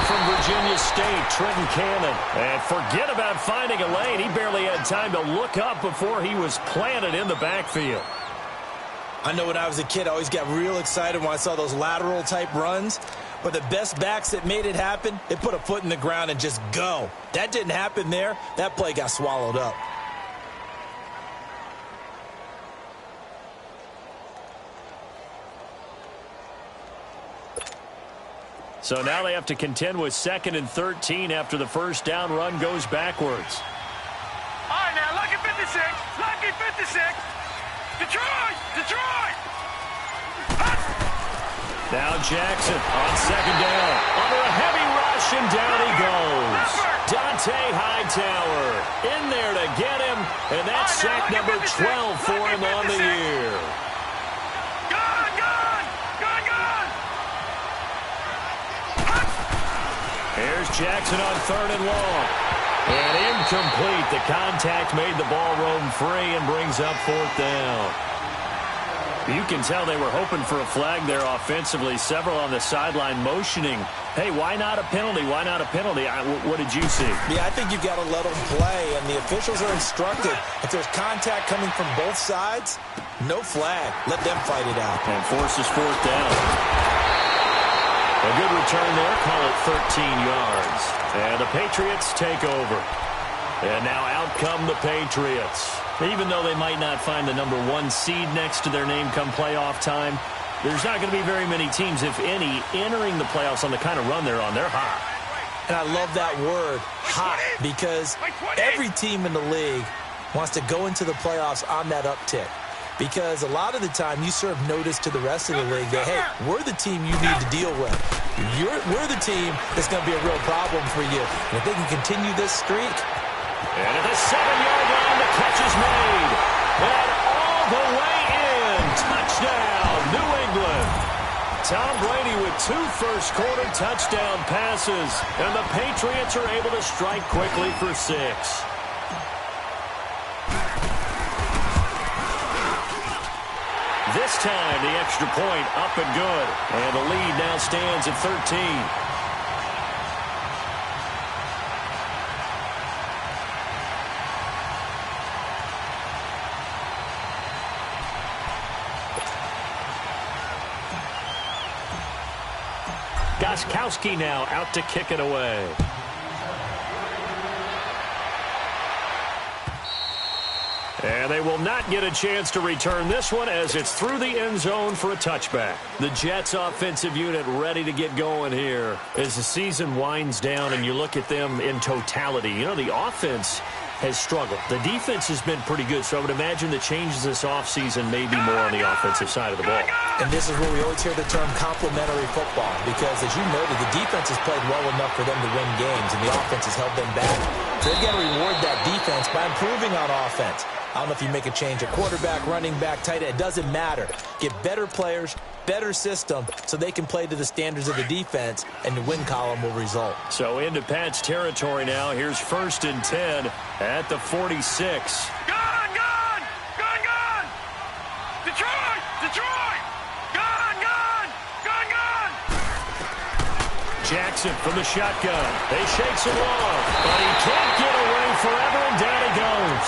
from Virginia State, Trenton Cannon. And forget about finding a lane. He barely had time to look up before he was planted in the backfield. I know when I was a kid, I always got real excited when I saw those lateral-type runs. But the best backs that made it happen, they put a foot in the ground and just go. That didn't happen there. That play got swallowed up. So now they have to contend with 2nd and 13 after the first down run goes backwards. All right, now, lucky 56. Lucky 56. Detroit! Detroit! Now Jackson on 2nd down. Under a heavy rush, and down he goes. Dante Hightower in there to get him, and that's sack number 12 for him on the year. Here's Jackson on 3rd and long. And incomplete. The contact made the ball roam free and brings up 4th down. You can tell they were hoping for a flag there offensively. Several on the sideline motioning. Hey, why not a penalty? Why not a penalty? What did you see? Yeah, I think you've got to let them play, and the officials are instructed. If there's contact coming from both sides, no flag. Let them fight it out. And forces 4th down. A good return there. Call it 13 yards. And the Patriots take over. And now out come the Patriots. Even though they might not find the number 1 seed next to their name come playoff time, there's not going to be very many teams, if any, entering the playoffs on the kind of run they're on. They're hot. And I love that word, hot, because every team in the league wants to go into the playoffs on that uptick. Because a lot of the time you serve notice to the rest of the league that, hey, we're the team you need to deal with. We're the team that's going to be a real problem for you. And if they can continue this streak. And at the 7-yard line, the catch is made. And all the way in. Touchdown, New England. Tom Brady with 2 first-quarter touchdown passes. And the Patriots are able to strike quickly for 6. This time, the extra point up and good. And the lead now stands at 13. Gostkowski now out to kick it away. And they will not get a chance to return this one as it's through the end zone for a touchback. The Jets offensive unit ready to get going here as the season winds down and you look at them in totality. You know, the offense has struggled. The defense has been pretty good, so I would imagine the changes this offseason may be more on the offensive side of the ball. And this is where we always hear the term complementary football, because as you noted, the defense has played well enough for them to win games, and the offense has held them back. So they've got to reward that defense by improving on offense. I don't know if you make a change at quarterback, running back, tight end. It doesn't matter. Get better players, better system, so they can play to the standards of the defense, and the win column will result. So into Pat's territory now. Here's 1st and 10 at the 46. Gone! Detroit! Detroit! Gone! Jackson from the shotgun. They shakes him off, but he can't get away forever, and down he goes.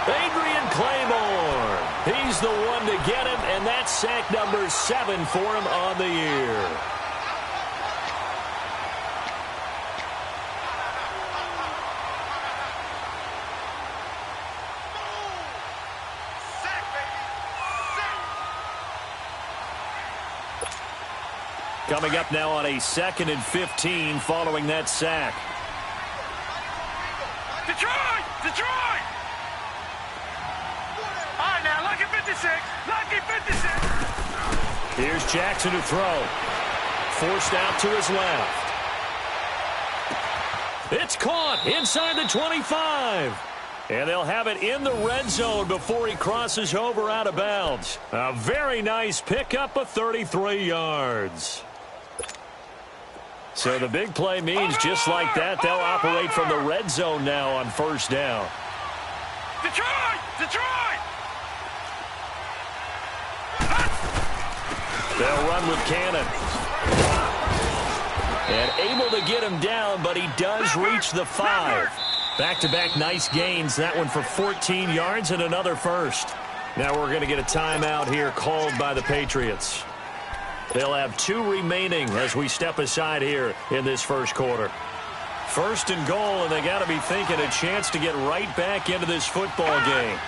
Adrian Claiborne. He's the one to get him, and that's sack number 7 for him on the year. Coming up now on a 2nd and 15 following that sack. Detroit! All right, now, lucky 56. Lucky 56. Here's Jackson to throw. Forced out to his left. It's caught inside the 25. And they'll have it in the red zone before he crosses over out of bounds. A very nice pickup of 33 yards. So the big play means just like that, they'll operate from the red zone now on 1st down. Detroit! They'll run with Cannon. And able to get him down, but he does reach the 5. Back-to-back nice gains. That one for 14 yards and another first. Now we're going to get a timeout here called by the Patriots. They'll have 2 remaining as we step aside here in this first quarter. First and goal, and they got to be thinking a chance to get right back into this football game.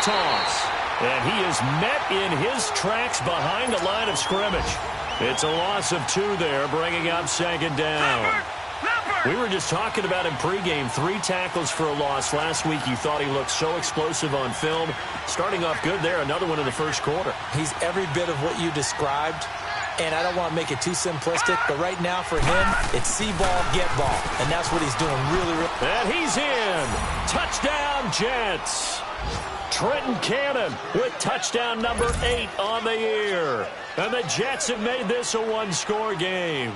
Toss. And he is met in his tracks behind the line of scrimmage. It's a loss of 2 there, bringing up second down. We were just talking about him pregame, 3 tackles for a loss. Last week you thought he looked so explosive on film. Starting off good there, another one in the first quarter. He's every bit of what you described. And I don't want to make it too simplistic, but right now for him, it's see ball, get ball. And that's what he's doing really. And he's in. Touchdown, Jets. Trenton Cannon with touchdown number 8 on the year. And the Jets have made this a 1-score game.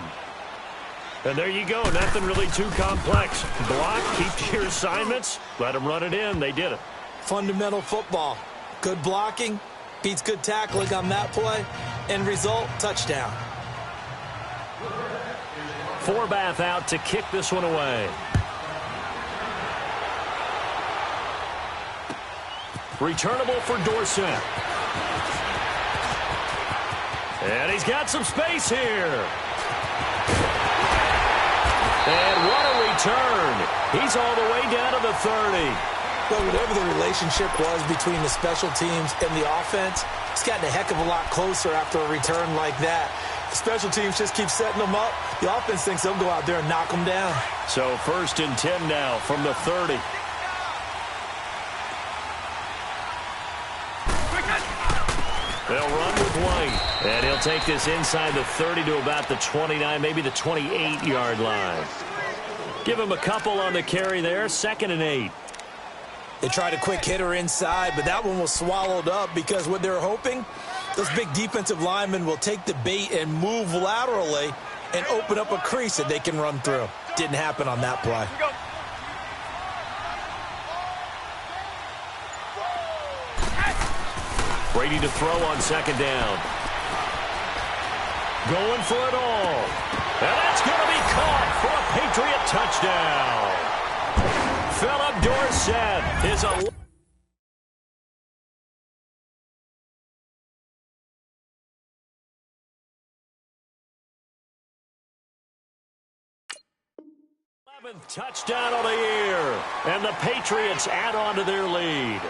And there you go. Nothing really too complex. Block, keep your assignments, let them run it in. They did it. Fundamental football. Good blocking, beats good tackling on that play. End result, touchdown. Forbath out to kick this one away. Returnable for Dorsett. And he's got some space here. And what a return. He's all the way down to the 30. Well, whatever the relationship was between the special teams and the offense, it's gotten a heck of a lot closer after a return like that. The special teams just keep setting them up. The offense thinks they'll go out there and knock them down. So 1st and 10 now from the 30. They'll run with White, and he'll take this inside the 30 to about the 29, maybe the 28-yard line. Give him a couple on the carry there, 2nd and 8. They tried a quick hitter inside, but that one was swallowed up because what they're hoping, those big defensive linemen will take the bait and move laterally and open up a crease that they can run through. Didn't happen on that play. Brady to throw on 2nd down. Going for it all. And that's going to be caught for a Patriot touchdown. Philip Dorsett is a... touchdown of the year. And the Patriots add on to their lead.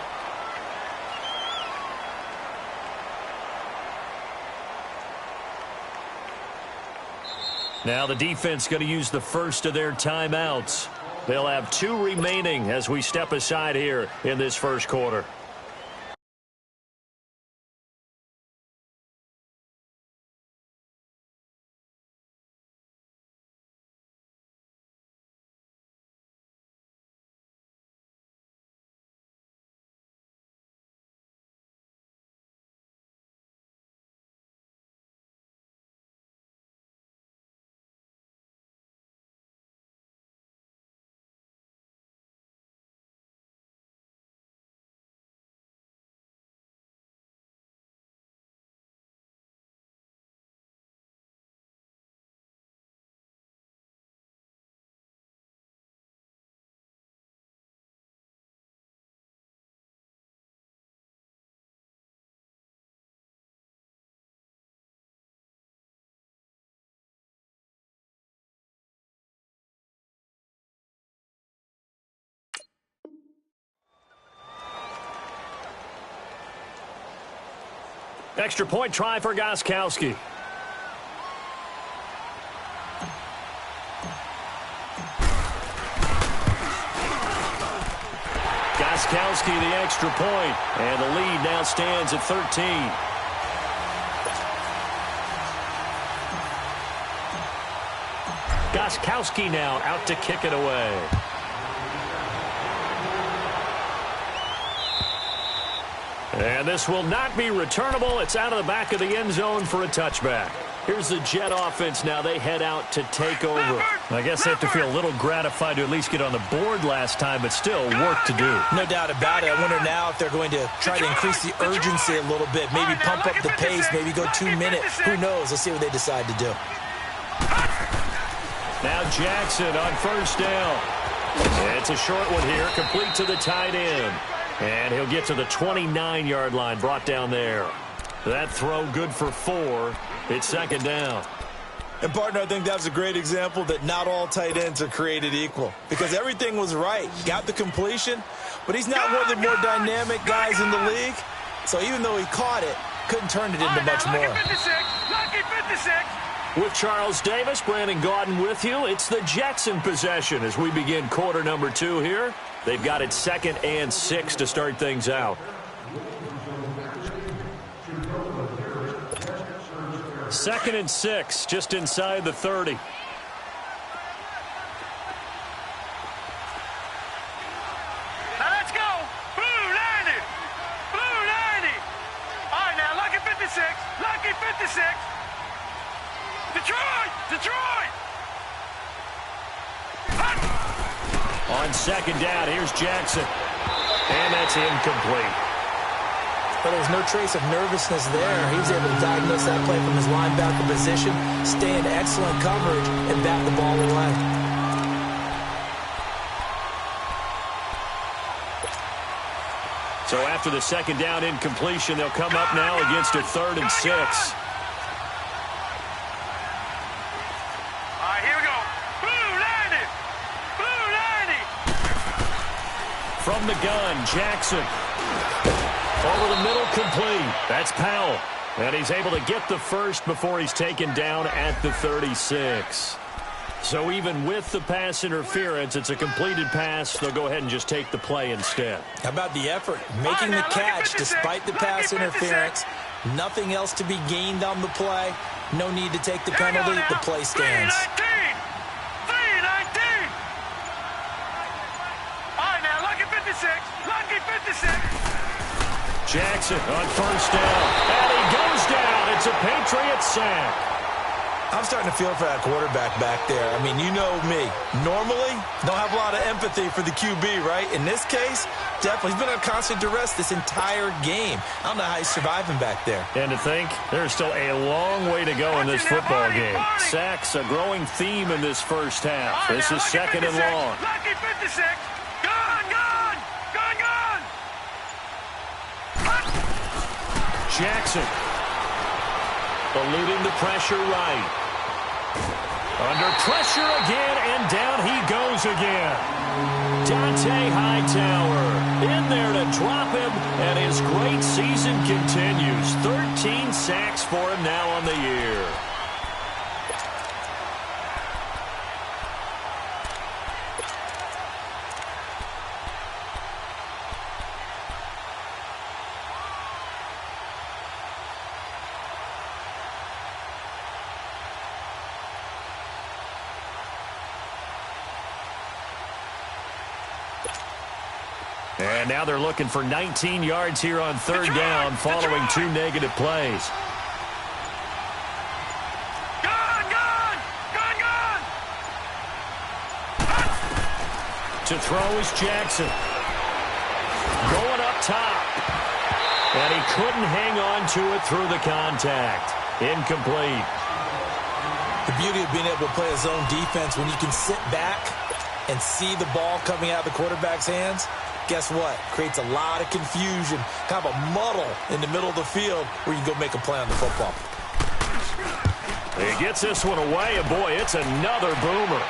Now the defense going to use the first of their timeouts. They'll have 2 remaining as we step aside here in this first quarter. Extra point try for Gostkowski. Gostkowski the extra point, and the lead now stands at 13. Gostkowski now out to kick it away. And this will not be returnable. It's out of the back of the end zone for a touchback. Here's the Jet offense now. They head out to take over. I guess they have to feel a little gratified to at least get on the board last time, but still work to do. No doubt about it. I wonder now if they're going to try to increase the urgency a little bit, maybe pump up the pace, maybe go 2 minutes. Who knows? Let's see what they decide to do. Now Jackson on first down. It's a short one here, complete to the tight end. And he'll get to the 29-yard line, brought down there. That throw good for 4. It's second down. And, partner, I think that was a great example that not all tight ends are created equal because everything was right. Got the completion, but he's not one of the more dynamic guys in the league. So even though he caught it, couldn't turn it into much more. Lucky 56. With Charles Davis, Brandon Gaudin with you. It's the Jetson possession as we begin quarter number 2 here. They've got it 2nd and 6 to start things out. 2nd and 6, just inside the 30. Now let's go. Blue 90. Blue 90. All right, now, lucky 56. Lucky 56. Detroit. Detroit. On second down, here's Jackson. And that's incomplete. But there's no trace of nervousness there. He was able to diagnose that play from his linebacker position, stay in excellent coverage, and bat the ball away. So after the second down incompletion, they'll come up now against a 3rd and 6. All right, here we go. Blue 90. Blue 90. From the gun, Jackson. Over the middle, complete. That's Powell. And he's able to get the first before he's taken down at the 36. So even with the pass interference, it's a completed pass. They'll go ahead and just take the play instead. How about the effort? Making the catch despite the pass interference. Nothing else to be gained on the play. No need to take the penalty. The play stands. 319. All right, now, lucky 56. Lucky 56. Jackson on first down. And he goes down. It's a Patriots sack. I'm starting to feel for that quarterback back there. I mean, you know me. Normally, don't have a lot of empathy for the QB, right? In this case, definitely. He's been on constant duress this entire game. I don't know how he's surviving back there. And to think, there's still a long way to go in this football game. Sacks, a growing theme in this first half. This is 2nd and long. Lucky 56. Gone, gone. Gone, gone. Jackson. Eluding the pressure right. Under pressure again, and down he goes again. Dante Hightower in there to drop him, and his great season continues. 13 sacks for him now on the year. And now they're looking for 19 yards here on 3rd down following 2 negative plays. Gone, gone. Gone, gone. To throw is Jackson. Going up top. And he couldn't hang on to it through the contact. Incomplete. The beauty of being able to play a zone defense when you can sit back and see the ball coming out of the quarterback's hands. Guess what? Creates a lot of confusion, kind of a muddle in the middle of the field where you can go make a play on the football. He gets this one away, and boy, it's another boomer.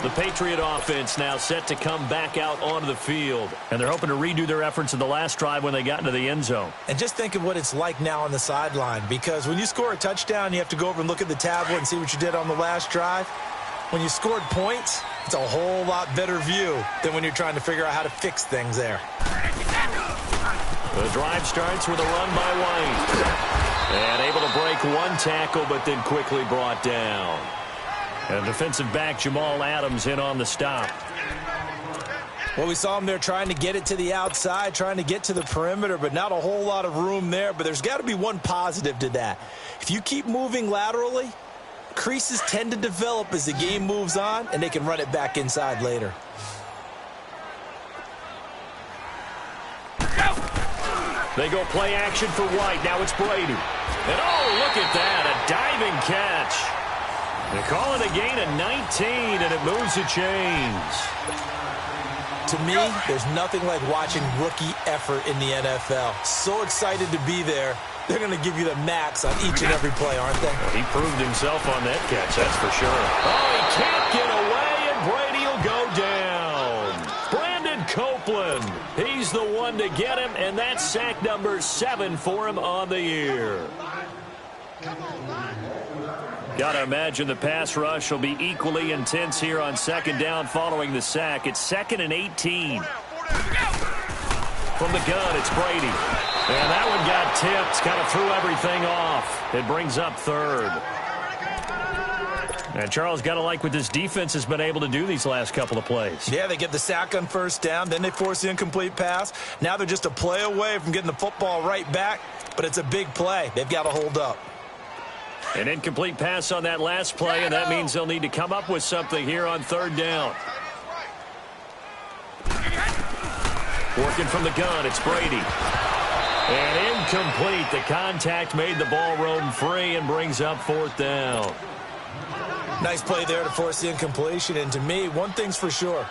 The Patriot offense now set to come back out onto the field, and they're hoping to redo their efforts in the last drive when they got into the end zone. And just think of what it's like now on the sideline, because when you score a touchdown, you have to go over and look at the tablet and see what you did on the last drive. When you scored points, it's a whole lot better view than when you're trying to figure out how to fix things there. The drive starts with a run by White. And able to break one tackle, but then quickly brought down. And defensive back Jamal Adams in on the stop. Well, we saw him there trying to get it to the outside, trying to get to the perimeter, but not a whole lot of room there. But there's got to be one positive to that. If you keep moving laterally, creases tend to develop as the game moves on, and they can run it back inside later. They go play action for White. Now it's Brady. And oh, look at that, a diving catch. They call it a gain of 19, and it moves the chains. To me, there's nothing like watching rookie effort in the NFL. So excited to be there. They're going to give you the max on each and every play, aren't they? Well, he proved himself on that catch, that's for sure. Oh, he can't get away, and Brady will go down. Brandon Copeland, he's the one to get him, and that's sack number 7 for him on the year. Got to imagine the pass rush will be equally intense here on second down following the sack. It's 2nd and 18. From the gun, it's Brady. And that one got tipped, kind of threw everything off. It brings up 3rd. And Charles, got to like what this defense has been able to do these last couple of plays. Yeah, they get the sack on first down, then they force the incomplete pass. Now they're just a play away from getting the football right back, but it's a big play. They've got to hold up. An incomplete pass on that last play, and that means they'll need to come up with something here on 3rd down. Working from the gun, it's Brady. And incomplete. The contact made the ball roam free and brings up 4th down. Nice play there to force the incompletion. And to me, one thing's for sure.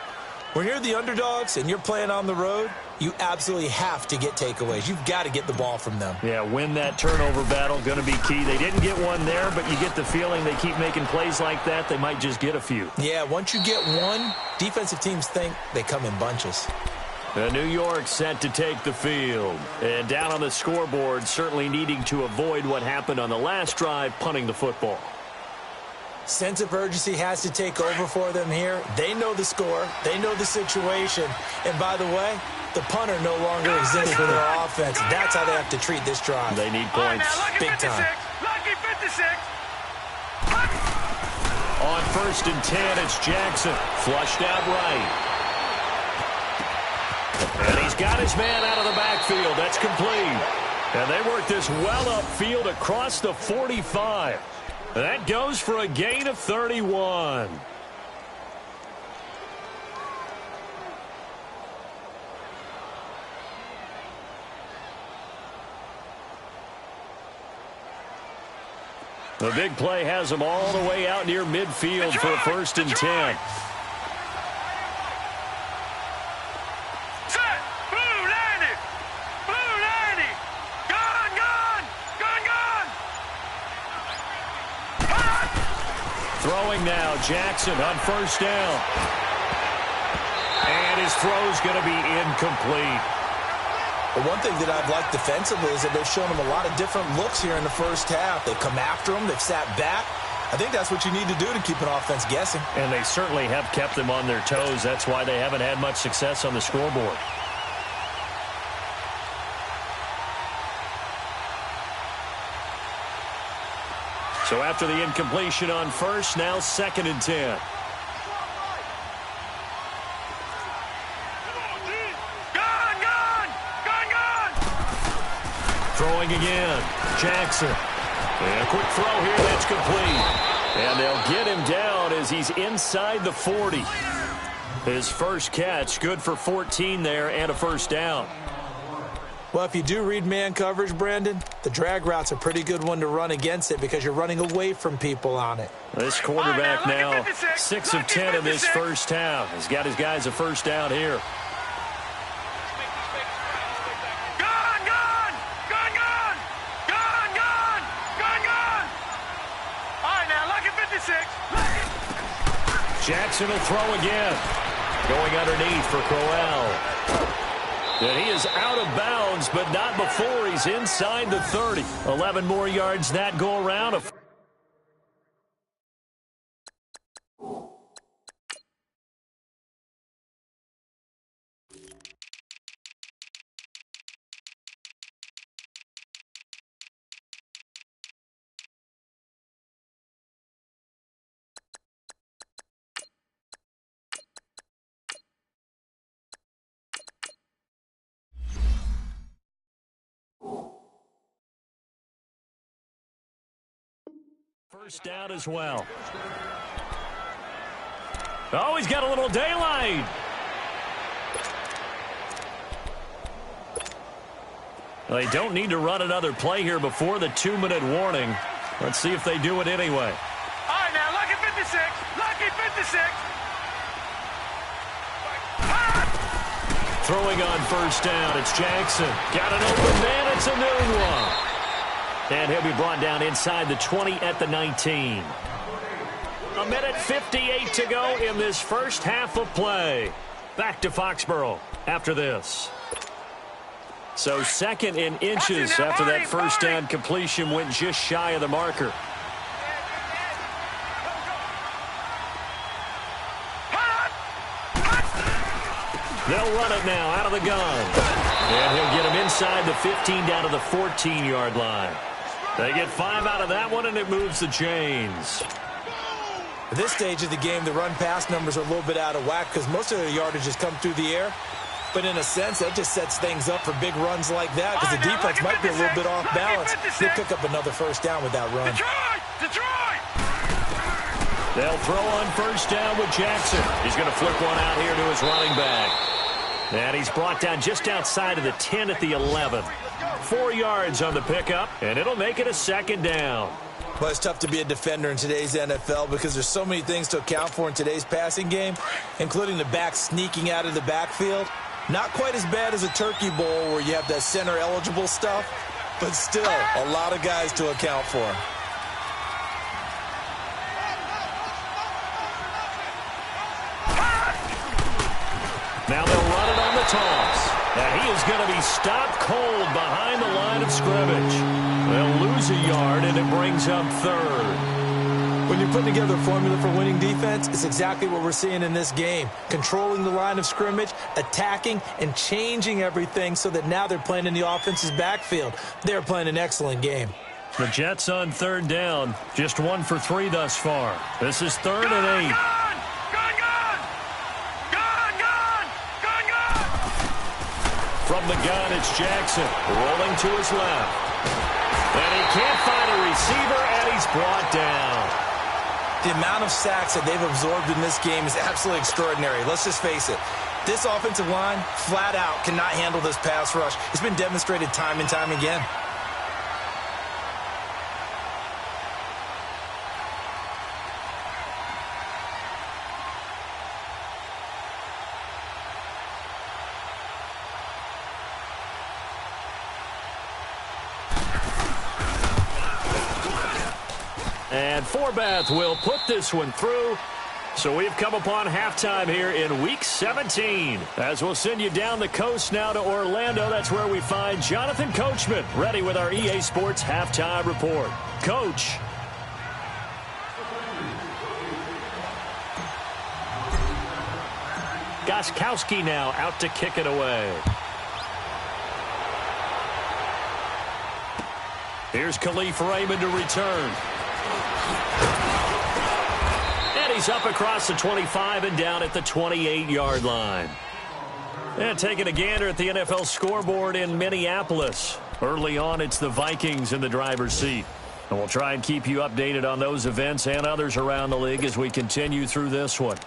When you're the underdogs and you're playing on the road, you absolutely have to get takeaways. You've got to get the ball from them. Yeah, win that turnover battle, going to be key. They didn't get one there, but you get the feeling they keep making plays like that, they might just get a few. Yeah, once you get one, defensive teams think they come in bunches. New York set to take the field. And down on the scoreboard, certainly needing to avoid what happened on the last drive, punting the football. Sense of urgency has to take over for them here. They know the score. They know the situation. And by the way, the punter no longer exists for their offense. That's how they have to treat this drive. They need points. Big time. Lucky 56. On 1st and 10, it's Jackson. Flushed out right. And he's got his man out of the backfield. That's complete. And they work this well upfield across the 45. That goes for a gain of 31. The big play has them all the way out near midfield for a 1st and 10. Throwing now, Jackson on 1st down. And his throw's going to be incomplete. But one thing that I've liked defensively is that they've shown him a lot of different looks here in the first half. They've come after him. They've sat back. I think that's what you need to do to keep an offense guessing. And they certainly have kept them on their toes. That's why they haven't had much success on the scoreboard. So after the incompletion on 1st, now 2nd and 10. Throwing again. Jackson. And a quick throw here. That's complete. And they'll get him down as he's inside the 40. His first catch, good for 14 there and a 1st down. Well, if you do read man coverage, Brandon, the drag route's a pretty good one to run against it because you're running away from people on it. This quarterback now 6 of 10 in this first half. He's got his guys a 1st down here. Jackson will throw again. Going underneath for Crowell. And he is out of bounds, but not before he's inside the 30. 11 more yards that go around. First down as well. Oh, he's got a little daylight. They don't need to run another play here before the 2-minute warning. Let's see if they do it anyway. All right, now, lucky 56. Lucky 56. Throwing on first down, it's Jackson. Got an open man, it's a new one. And he'll be brought down inside the 20 at the 19. A minute 58 to go in this first half of play. Back to Foxborough after this. So second in inches after that first down completion went just shy of the marker. They'll run it now out of the gun. And he'll get him inside the 15 down to the 14-yard line. They get 5 out of that one, and it moves the chains. At this stage of the game, the run-pass numbers are a little bit out of whack because most of their yardage has come through the air. But in a sense, that just sets things up for big runs like that because the defense might be a little bit off balance. They'll pick up another first down with that run. Detroit! They'll throw on first down with Jackson. He's going to flip one out here to his running back. And he's brought down just outside of the 10 at the 11. 4 yards on the pickup, and it'll make it a second down. Well, it's tough to be a defender in today's NFL because there's so many things to account for in today's passing game, including the back sneaking out of the backfield. Not quite as bad as a turkey bowl where you have that center-eligible stuff, but still a lot of guys to account for. Now they'll run it on the toss. And he is going to be stopped cold behind the line of scrimmage. They'll lose a yard, and it brings up third. When you're putting together a formula for winning defense, it's exactly what we're seeing in this game. Controlling the line of scrimmage, attacking, and changing everything so that now they're playing in the offense's backfield. They're playing an excellent game. The Jets on third down. Just 1 for 3 thus far. This is 3rd and 8. From the gun, it's Jackson, rolling to his left. And he can't find a receiver, and he's brought down. The amount of sacks that they've absorbed in this game is absolutely extraordinary. Let's just face it. This offensive line, flat out, cannot handle this pass rush. It's been demonstrated time and time again. And Forbath will put this one through. So we've come upon halftime here in Week 17. As we'll send you down the coast now to Orlando. That's where we find Jonathan Coachman ready with our EA Sports Halftime Report. Coach. Gostkowski now out to kick it away. Here's Khalif Raymond to return. And he's up across the 25 and down at the 28-yard line. And taking a gander at the NFL scoreboard in Minneapolis. Early on, it's the Vikings in the driver's seat. And we'll try and keep you updated on those events and others around the league as we continue through this one.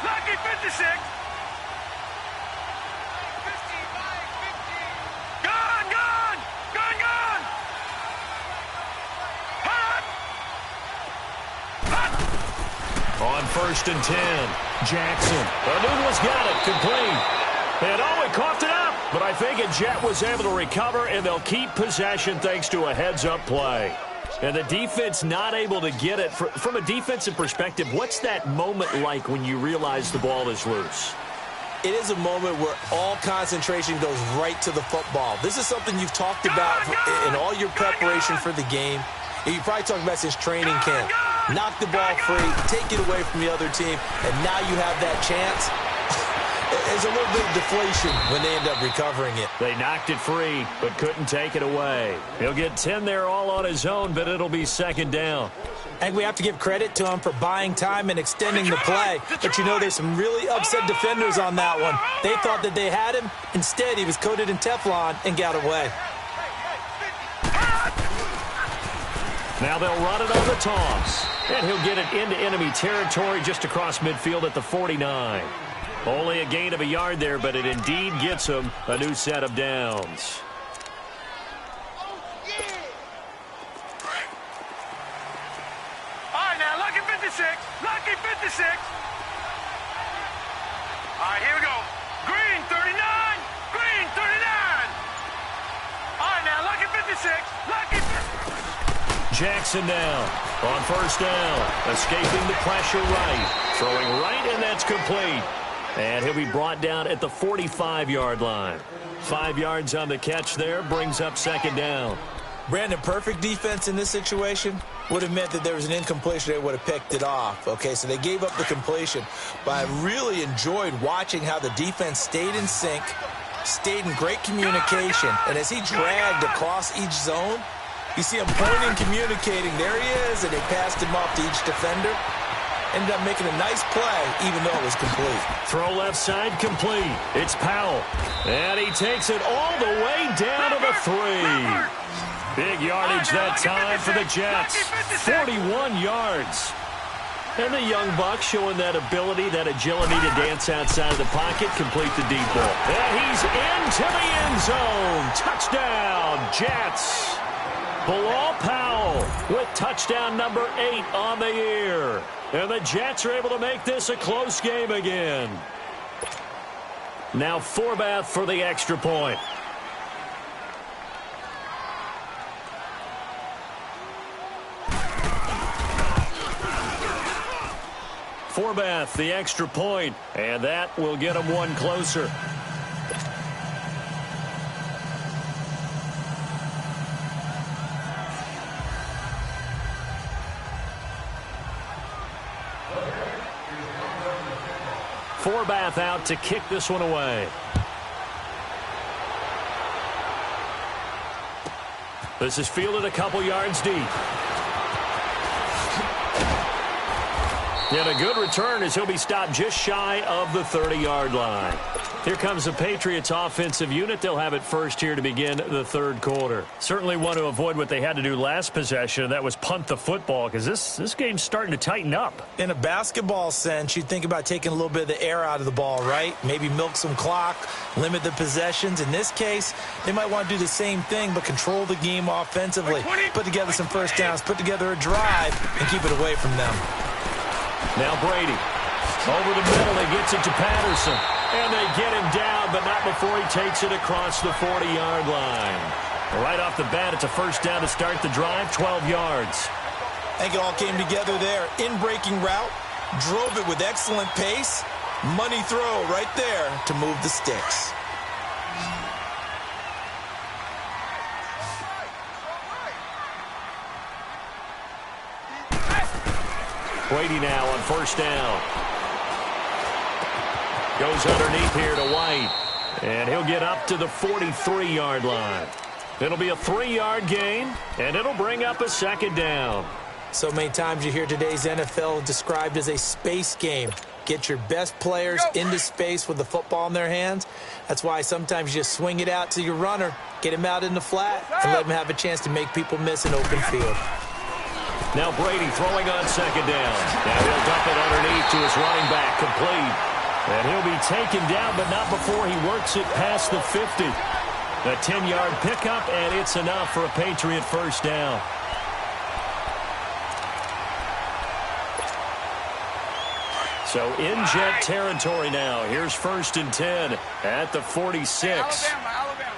Lucky 56. Gun. Hot. On 1st and 10, Jackson. O'Douglas got it, complete. And he coughed it up. But I think a Jet was able to recover, and they'll keep possession thanks to a heads-up play. And the defense not able to get it. From a defensive perspective, what's that moment like when you realize the ball is loose? It is a moment where all concentration goes right to the football. This is something you've talked about in all your preparation for the game. And you probably talked about since training camp. Knock the ball free, take it away from the other team, and now you have that chance. There's a little bit of deflation when they end up recovering it. They knocked it free, but couldn't take it away. He'll get 10 there all on his own, but it'll be 2nd down. I think we have to give credit to him for buying time and extending the play. But you know, there's some really upset defenders on that one. They thought that they had him. Instead, he was coated in Teflon and got away. Now they'll run it on the toss. And he'll get it into enemy territory just across midfield at the 49. Only a gain of a yard there, but it indeed gets him a new set of downs. All right, now, lucky 56. Lucky 56. All right, here we go. Green 39. Green 39. All right, now, lucky 56. Lucky 56. Jackson now on first down. Escaping the pressure right. Throwing right, and that's complete. And he'll be brought down at the 45-yard line. 5 yards on the catch there. Brings up second down. Brandon, perfect defense in this situation would have meant that there was an incompletion. They would have picked it off. Okay, so they gave up the completion. But I really enjoyed watching how the defense stayed in sync, stayed in great communication. And as he dragged across each zone, you see him pointing, communicating. There he is, and they passed him off to each defender. Ended up making a nice play, even though it was complete. Throw left side complete. It's Powell. And he takes it all the way down to the 3. Big yardage that time for the Jets. 41 yards. And the young buck showing that ability, that agility to dance outside of the pocket, complete the deep ball. And he's into the end zone. Touchdown, Jets. Bilal Powell with touchdown number 8 on the year. And the Jets are able to make this a close game again. Now Forbath for the extra point. Forbath, the extra point, and that will get him one closer. Forbath out to kick this one away. This is fielded a couple yards deep. And a good return as he'll be stopped just shy of the 30-yard line. Here comes the Patriots offensive unit. They'll have it first here to begin the third quarter. Certainly want to avoid what they had to do last possession, and that was punt the football, because this game's starting to tighten up. In a basketball sense, you think about taking a little bit of the air out of the ball, right? Maybe milk some clock, limit the possessions. In this case, they might want to do the same thing, but control the game offensively. Put together some first downs, put together a drive, and keep it away from them. Now Brady. Over the middle, he gets it to Patterson. And they get him down, but not before he takes it across the 40-yard line. Right off the bat, it's a first down to start the drive, 12 yards. I think it all came together there. In-breaking route, drove it with excellent pace. Money throw right there to move the sticks. Brady now on first down. Goes underneath here to White. And he'll get up to the 43-yard line. It'll be a 3-yard gain, and it'll bring up a second down. So many times you hear today's NFL described as a space game. Get your best players into space with the football in their hands. That's why sometimes you just swing it out to your runner, get him out in the flat, and let him have a chance to make people miss an open field. Now Brady throwing on second down. Now he'll dump it underneath to his running back, complete. And he'll be taken down, but not before he works it past the 50. A 10-yard pickup, and it's enough for a Patriot first down. So in Jet territory now. Here's first and 10 at the 46. Alabama.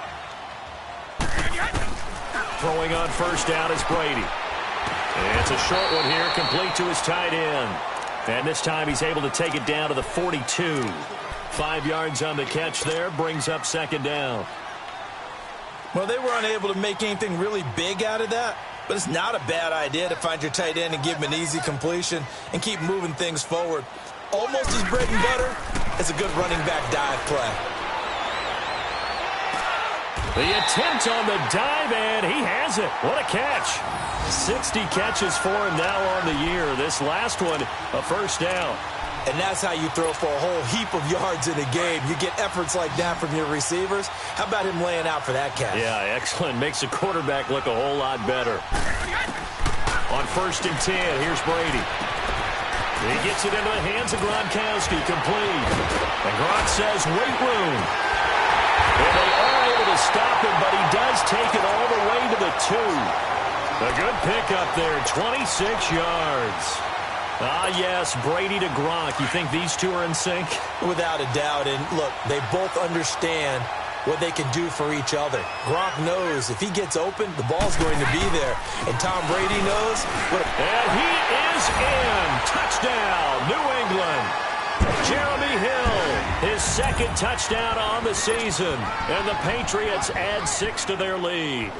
Throwing on first down is Brady. And it's a short one here, complete to his tight end. And this time he's able to take it down to the 42. 5 yards on the catch there, brings up second down. Well, they were unable to make anything really big out of that, but it's not a bad idea to find your tight end and give him an easy completion and keep moving things forward. Almost as bread and butter as a good running back dive play. The attempt on the dive, and he has it. What a catch. 60 catches for him now on the year. This last one, a first down. And that's how you throw for a whole heap of yards in a game. You get efforts like that from your receivers. How about him laying out for that catch? Yeah, excellent. Makes the quarterback look a whole lot better. On 1st and 10, here's Brady. He gets it into the hands of Gronkowski, complete. And Gronk says, wait room. And they are able to stop him, but he does take it all the way to the 2. A good pickup there, 26 yards. Ah, yes, Brady to Gronk. You think these two are in sync? Without a doubt. And look, they both understand what they can do for each other. Gronk knows if he gets open, the ball's going to be there. And Tom Brady knows. And he is in. Touchdown, New England. Jeremy Hill, his 2nd touchdown on the season. And the Patriots add 6 to their lead.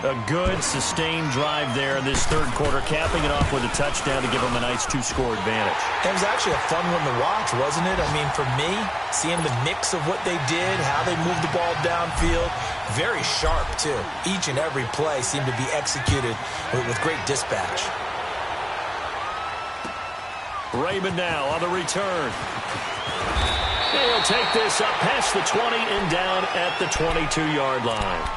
A good, sustained drive there in this 3rd quarter, capping it off with a touchdown to give them a nice 2-score advantage. It was actually a fun one to watch, wasn't it? I mean, for me, seeing the mix of what they did, how they moved the ball downfield, very sharp, too. Each and every play seemed to be executed with great dispatch. Raymond now on the return. He'll take this up past the 20 and down at the 22-yard line.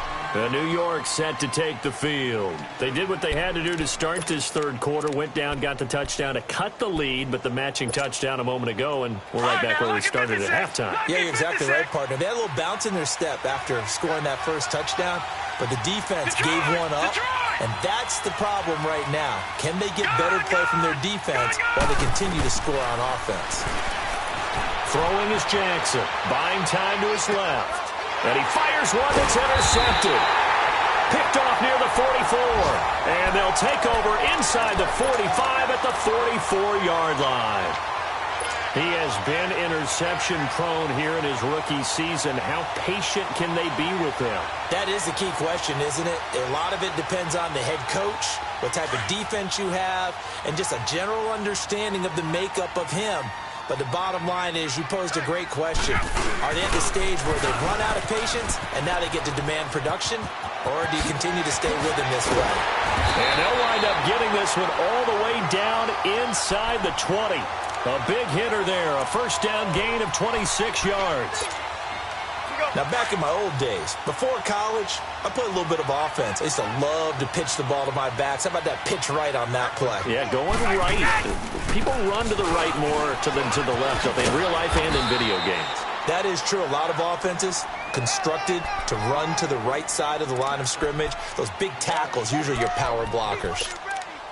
New York set to take the field. They did what they had to do to start this 3rd quarter, went down, got the touchdown to cut the lead, but the matching touchdown a moment ago, and we're right back where we started at halftime. Yeah, you're exactly right, partner. They had a little bounce in their step after scoring that first touchdown, but the defense gave one up, and that's the problem right now. Can they get better play from their defense while they continue to score on offense? Throwing is Jackson, buying time to his left. And he fires one that's intercepted. Picked off near the 44. And they'll take over inside the 45 at the 44-yard line. He has been interception-prone here in his rookie season. How patient can they be with him? That is the key question, isn't it? A lot of it depends on the head coach, what type of defense you have, and just a general understanding of the makeup of him. But the bottom line is you posed a great question. Are they at the stage where they've run out of patience and now they get to demand production? Or do you continue to stay with them this way? And they'll wind up getting this one all the way down inside the 20. A big hitter there, a first down gain of 26 yards. Now, back in my old days, before college, I put a little bit of offense. I used to love to pitch the ball to my backs. How about that pitch right on that play? Yeah, going right. People run to the right more than to the left, don't they, in real life and in video games? That is true. A lot of offenses constructed to run to the right side of the line of scrimmage. Those big tackles, usually your power blockers.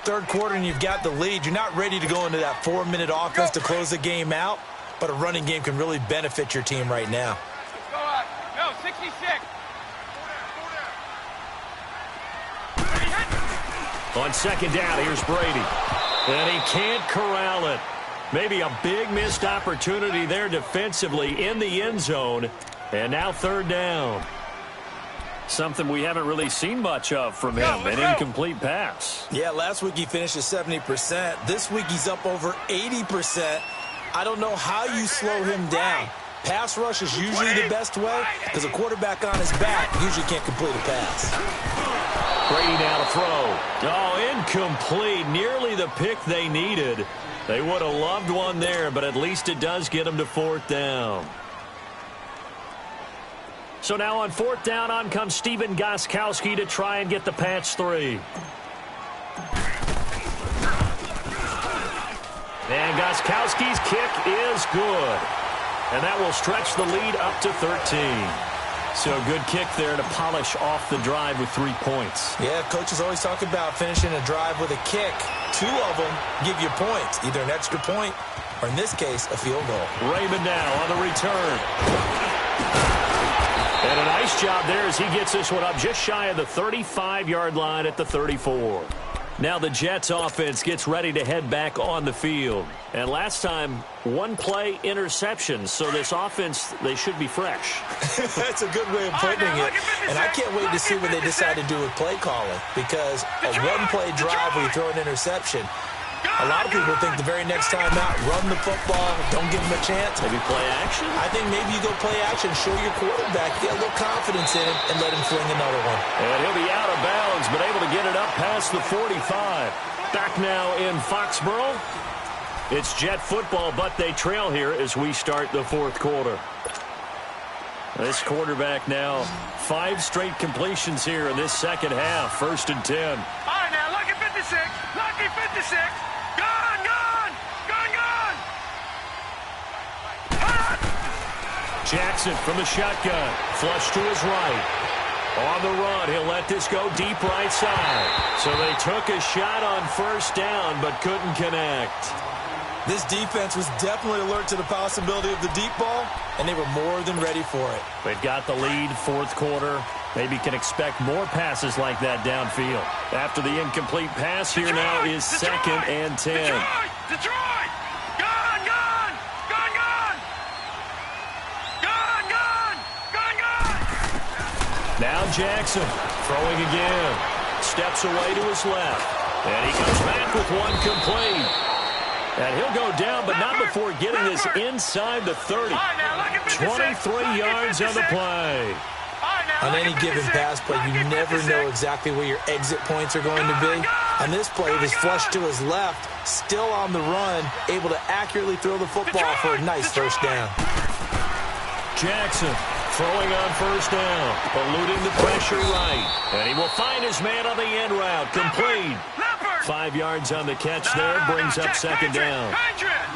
3rd quarter and you've got the lead. You're not ready to go into that 4-minute offense to close the game out, but a running game can really benefit your team right now. No, 66. On 2nd down, here's Brady. And he can't corral it. Maybe a big missed opportunity there defensively in the end zone. And now 3rd down. Something we haven't really seen much of from him, an incomplete pass. Yeah, last week he finished at 70%. This week he's up over 80%. I don't know how you slow him down. Pass rush is usually the best way because a quarterback on his back usually can't complete a pass. Brady now to throw. Oh, incomplete. Nearly the pick they needed. They would have loved one there, but at least it does get them to 4th down. So now on 4th down, on comes Stephen Gostkowski to try and get the patch 3. And Gostkowski's kick is good. And that will stretch the lead up to 13. So a good kick there to polish off the drive with 3 points. Yeah, coaches always talk about finishing a drive with a kick. 2 of them give you points, either an extra point or, in this case, a field goal. Raymond now on the return. And a nice job there as he gets this one up just shy of the 35-yard line at the 34. Now the Jets offense gets ready to head back on the field. And last time, 1-play interception. So this offense, they should be fresh. That's a good way of putting it. And I can't wait to see what they decide to do with play calling. Because a 1-play drive where you throw an interception, a lot of people think the very next time out, run the football, don't give them a chance. Maybe play action? I think maybe you go play action, show your quarterback, get a little confidence in it, and let him fling another one. And he'll be out of bounds, but able to get it up past the 45. Back now in Foxborough. It's Jet football, but they trail here as we start the fourth quarter. This quarterback now, 5 straight completions here in this second half. 1st and 10. All right, now, lucky 56. Lucky 56. Gone, gone. Gone, gone. Jackson from the shotgun. Flush to his right. On the run, he'll let this go deep right side. So they took a shot on 1st down, but couldn't connect. This defense was definitely alert to the possibility of the deep ball, and they were more than ready for it. They've got the lead, fourth quarter. Maybe can expect more passes like that downfield. After the incomplete pass, here now is 2nd and 10. Detroit! Gone, gone! Gone, gone! Gone, gone! Gone, gone! Now Jackson throwing again. Steps away to his left. And he comes back with one complete. And he'll go down, but not before getting this inside the 30. 23 yards on the play. On any given pass play, you never know exactly where your exit points are going to be. On this play, it was flushed to his left, still on the run, able to accurately throw the football for a nice 1st down. Jackson throwing on 1st down, eluding the pressure right. And he will find his man on the end route, complete. 5 yards on the catch there, brings up 2nd down.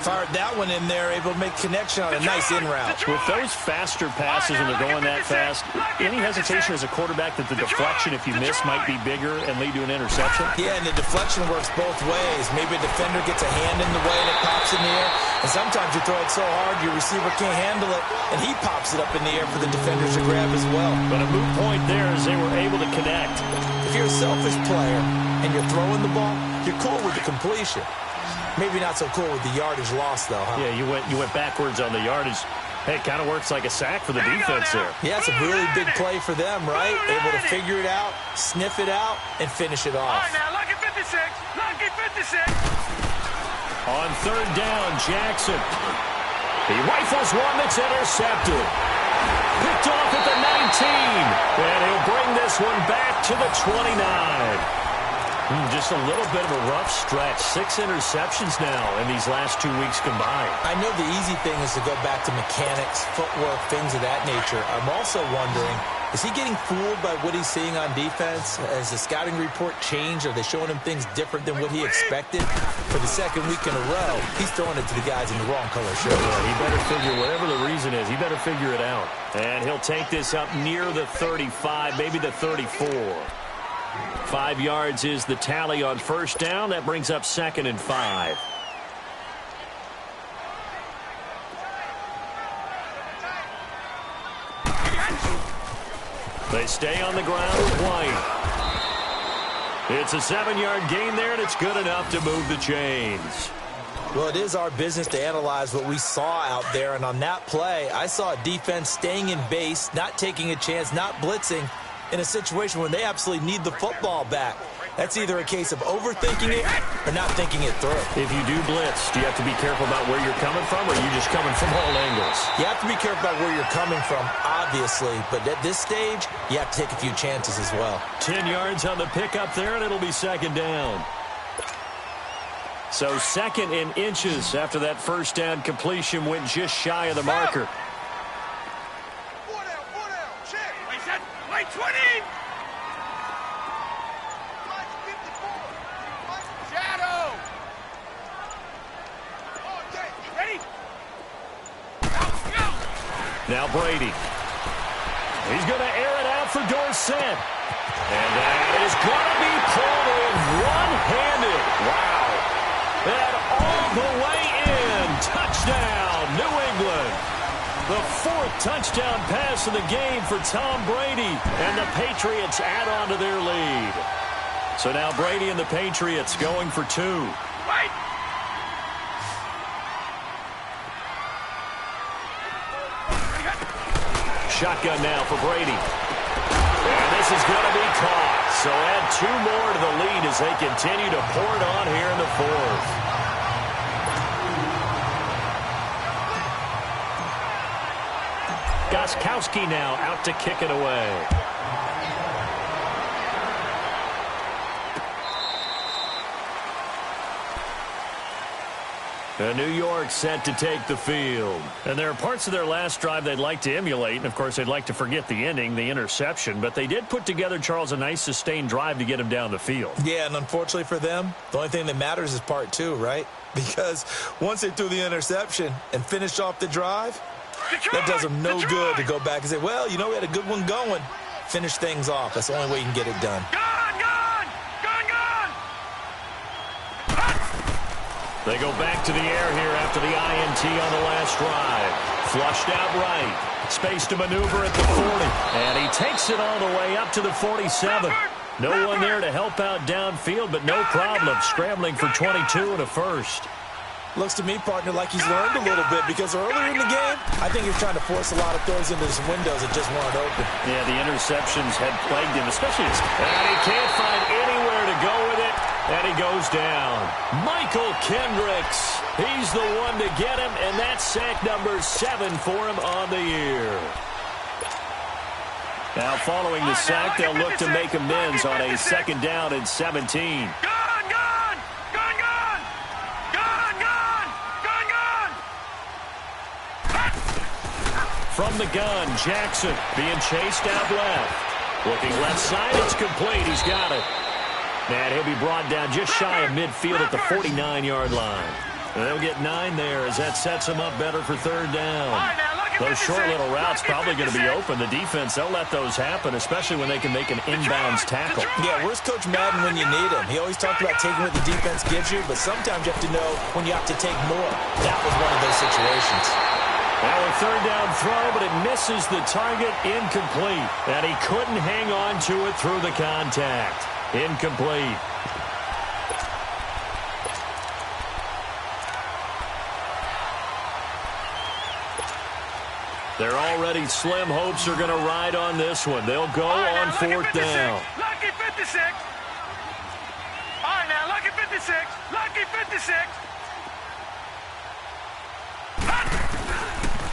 Fired that one in there, able to make connection on a nice in route. With those faster passes and they're going that fast, any hesitation as a quarterback that the deflection, if you miss, might be bigger and lead to an interception? Yeah, and the deflection works both ways. Maybe a defender gets a hand in the way and it pops in the air, and sometimes you throw it so hard your receiver can't handle it, and he pops it up in the air for the defenders to grab as well. But a moot point there as they were able to connect. If you're a selfish player and you're throwing the ball, you're cool with the completion. Maybe not so cool with the yardage loss, though, huh? Yeah, you went backwards on the yardage. Hey, it kind of works like a sack for the defense there. Yeah, it's a really big play for them, right? Able to figure it out, sniff it out, and finish it off. All right, now, lucky 56. Lucky 56. On 3rd down, Jackson. He rifles one that's intercepted. Picked off at the 19. And he'll bring this one back to the 29. Just a little bit of a rough stretch. 6 interceptions now in these last 2 weeks combined. I know the easy thing is to go back to mechanics, footwork, things of that nature. I'm also wondering, is he getting fooled by what he's seeing on defense? Has the scouting report changed? Are they showing him things different than what he expected? For the 2nd week in a row, he's throwing it to the guys in the wrong color shirt. Yeah, he better figure, whatever the reason is, he better figure it out. And he'll take this up near the 35, maybe the 34. 5 yards is the tally on 1st down. That brings up 2nd and 5. They stay on the ground with White. It's a 7-yard gain there, and it's good enough to move the chains. Well, it is our business to analyze what we saw out there, and on that play, I saw a defense staying in base, not taking a chance, not blitzing, in a situation where they absolutely need the football back. That's either a case of overthinking it or not thinking it through. If you do blitz, do you have to be careful about where you're coming from, or are you just coming from all angles? You have to be careful about where you're coming from, obviously, but at this stage, you have to take a few chances as well. 10 yards on the pickup there, and it'll be 2nd down. So 2nd in inches after that 1st down completion went just shy of the marker. 20! Shadow! Ready? Go! Now Brady. He's going to air it out for Dorsett. And that is going to be pulled in one-handed. Wow. And all the way in. Touchdown, New England. The 4th touchdown pass of the game for Tom Brady, and the Patriots add on to their lead. So now Brady and the Patriots going for 2. Wait! Shotgun now for Brady. And this is going to be caught. So add 2 more to the lead as they continue to pour it on here in the 4th. Gostkowski now out to kick it away. And New York set to take the field. And there are parts of their last drive they'd like to emulate, and, of course, they'd like to forget the ending, the interception. But they did put together, Charles, a nice sustained drive to get him down the field. Yeah, and unfortunately for them, the only thing that matters is part two, right? Because once they threw the interception and finished off the drive, that does them no good to go back and say, well, you know, we had a good one going. Finish things off. That's the only way you can get it done. They go back to the air here after the INT on the last drive. Flushed out right. Space to maneuver at the 40. And he takes it all the way up to the 47. No one there to help out downfield, but no problem. Scrambling for 22 and a first. Looks to me, partner, like he's learned a little bit because earlier in the game, I think he was trying to force a lot of throws into some windows that just weren't open. Yeah, the interceptions had plagued him, especially his... And he can't find anywhere to go with it, and he goes down. Michael Kendricks, he's the one to get him, and that's sack number 7 for him on the year. Now, following the sack, they'll look to make amends on a 2nd down and 17. From the gun, Jackson being chased out left. Looking left side, it's complete. He's got it. And he'll be brought down just shy of midfield at the 49-yard line. And they'll get 9 there as that sets him up better for 3rd down. Those short little routes probably going to be open. The defense, they'll let those happen, especially when they can make an inbounds tackle. Yeah, where's Coach Madden when you need him? He always talked about taking what the defense gives you, but sometimes you have to know when you have to take more. That was one of those situations. Now a 3rd down throw, but it misses the target, incomplete. And he couldn't hang on to it through the contact. Incomplete. They're already slim hopes are going to ride on this one. They'll go on 4th down. Lucky 56. All right, now, lucky 56. Lucky 56.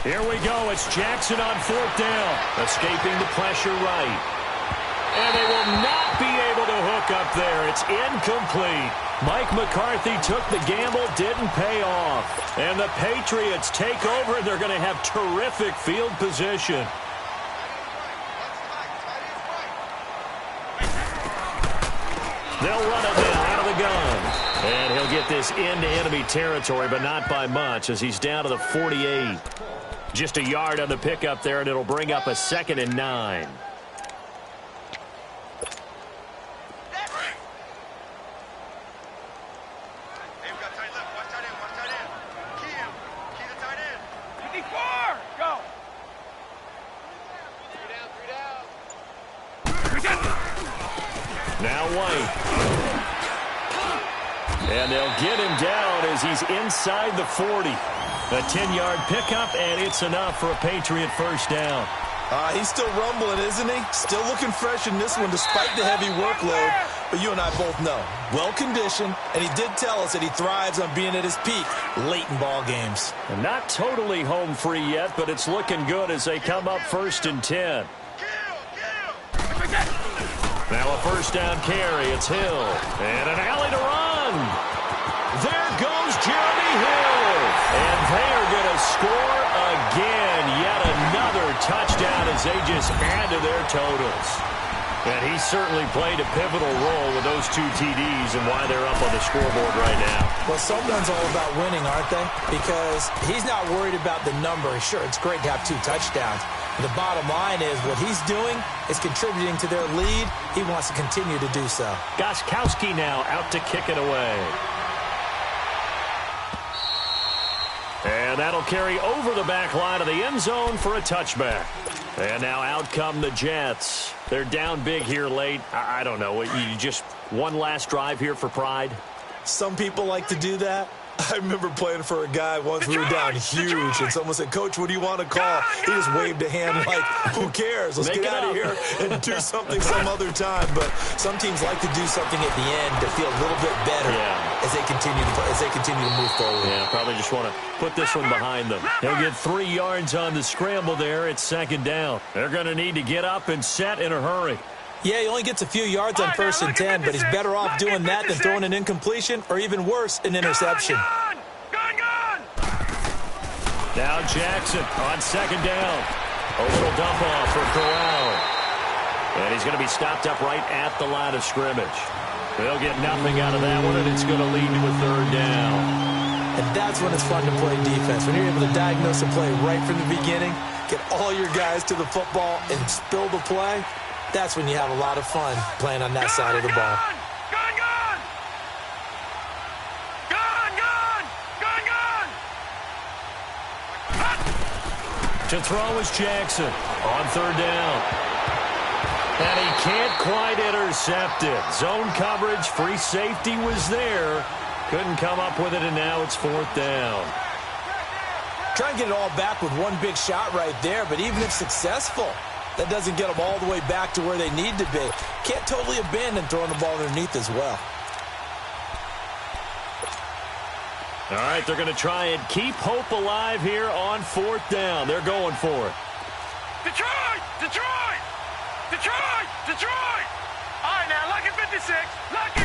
Here we go. It's Jackson on 4th down. Escaping the pressure right. And they will not be able to hook up there. It's incomplete. Mike McCarthy took the gamble, didn't pay off. And the Patriots take over, and they're going to have terrific field position. They'll run it now out of the gun. And he'll get this into enemy territory, but not by much as he's down to the 48. Just a yard on the pickup there, and it'll bring up a 2nd and 9. Now White. And they'll get him down as he's inside the 40. A 10-yard pickup, and it's enough for a Patriot 1st down. He's still rumbling, isn't he? Still looking fresh in this one despite the heavy workload. But you and I both know, well-conditioned, and he did tell us that he thrives on being at his peak late in ball games. And not totally home free yet, but it's looking good as they come up 1st and 10. Now a 1st down carry. It's Hill. And an alley to run. There goes Jeremy Hill. And they are going to score again. Yet another touchdown as they just add to their totals. And he certainly played a pivotal role with those 2 TDs and why they're up on the scoreboard right now. Well, someone's all about winning, aren't they? Because he's not worried about the number. Sure, it's great to have 2 touchdowns. The bottom line is what he's doing is contributing to their lead. He wants to continue to do so. Gostkowski now out to kick it away. And that'll carry over the back line of the end zone for a touchback. And now out come the Jets. They're down big here late. I don't know. You just one last drive here for pride? Some people like to do that. I remember playing for a guy once we were down huge, and someone said, "Coach, what do you want to call?" He just waved a hand like, who cares? Let's get out of here and do something some other time. But some teams like to do something at the end to feel a little bit better as they continue to move forward. Yeah, probably just want to put this one behind them. They'll get 3 yards on the scramble there. It's 2nd down. They're going to need to get up and set in a hurry. Yeah, he only gets a few yards on 1st and 10, but he's better off doing that than throwing an incompletion or, even worse, an interception. Gun! Now Jackson on second down. A little dump off for Corral. And he's going to be stopped up right at the line of scrimmage. They'll get nothing out of that one, and it's going to lead to a third down. And that's when it's fun to play defense. When you're able to diagnose a play right from the beginning, get all your guys to the football and spill the play, that's when you have a lot of fun playing on that side of the ball. To throw is Jackson on third down. And he can't quite intercept it. Zone coverage, free safety was there. Couldn't come up with it, and now it's fourth down. Try and get it all back with one big shot right there, but even if successful, that doesn't get them all the way back to where they need to be. Can't totally abandon throwing the ball underneath as well. All right, they're going to try and keep hope alive here on fourth down. They're going for it. Detroit! Detroit! Detroit! Detroit! All right, now, lucky 56. Lucky.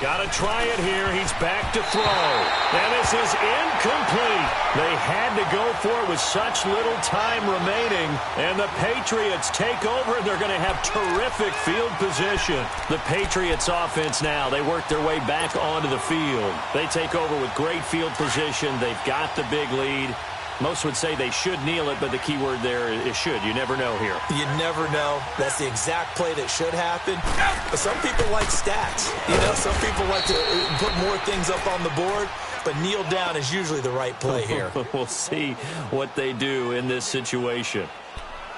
Got to try it here. He's back to throw. And this is incomplete. They had to go for it with such little time remaining. And the Patriots take over, and they're going to have terrific field position. The Patriots offense now, they work their way back onto the field. They take over with great field position. They've got the big lead. Most would say they should kneel it, but the key word there is should. You never know here. You never know. That's the exact play that should happen. But some people like stats. You know, some people like to put more things up on the board, but kneel down is usually the right play here. We'll see what they do in this situation.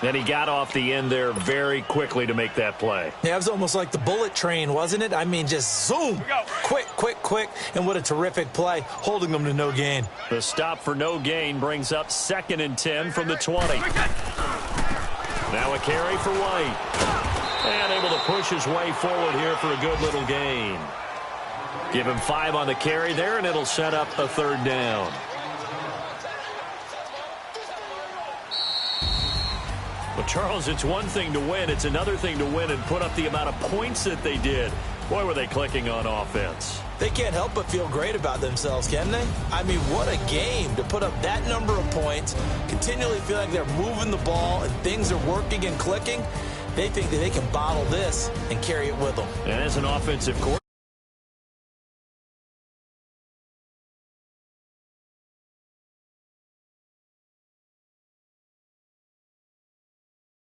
And he got off the end there very quickly to make that play. Yeah, it was almost like the bullet train, wasn't it? I mean, just zoom. Quick, quick, quick. And what a terrific play, holding them to no gain. The stop for no gain brings up 2nd and 10 from the 20. Now a carry for White. And able to push his way forward here for a good little gain. Give him 5 on the carry there, and it'll set up a third down. Well, Charles, it's one thing to win. It's another thing to win and put up the amount of points that they did. Boy, were they clicking on offense. They can't help but feel great about themselves, can they? I mean, what a game to put up that number of points, continually feel like they're moving the ball and things are working and clicking. They think that they can bottle this and carry it with them. And as an offensive coordinator,